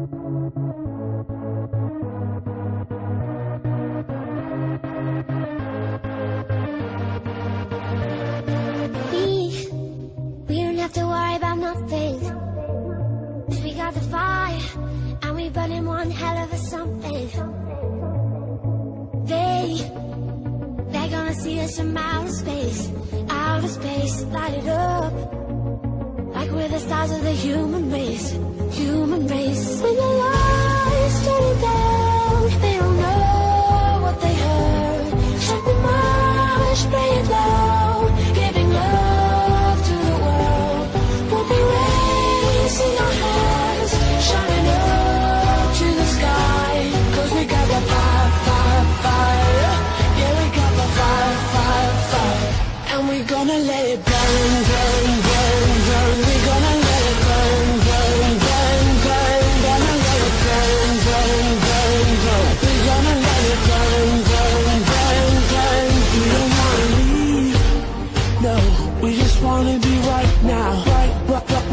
We don't have to worry about nothing, 'cause we got the fire, and we burning one hell of a something. They're gonna see us from outer space, light it up, like we're the stars of the human race, human race. When the lights turn down, they don't know what they heard. Shut the march, play it loud, giving love to the world. We'll be raising our hands, shining up to the sky, 'cause we got the fire, fire, fire. Yeah, we got the fire, fire, fire. And we're gonna let it burn, burn, burn, burn. We're gonna let it burn, burn, burn, burn. Gonna let it burn, burn, burn, burn. We're gonna let it burn, burn, burn, burn. We don't wanna leave, no. We just wanna be right now,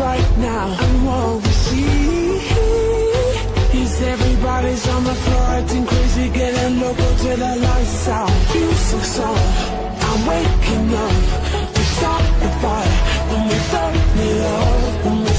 right now. And what we see is everybody's on the floor acting crazy, getting local till the lights out. Music song, I'm waking up. We start the fire, then we turn it off, then we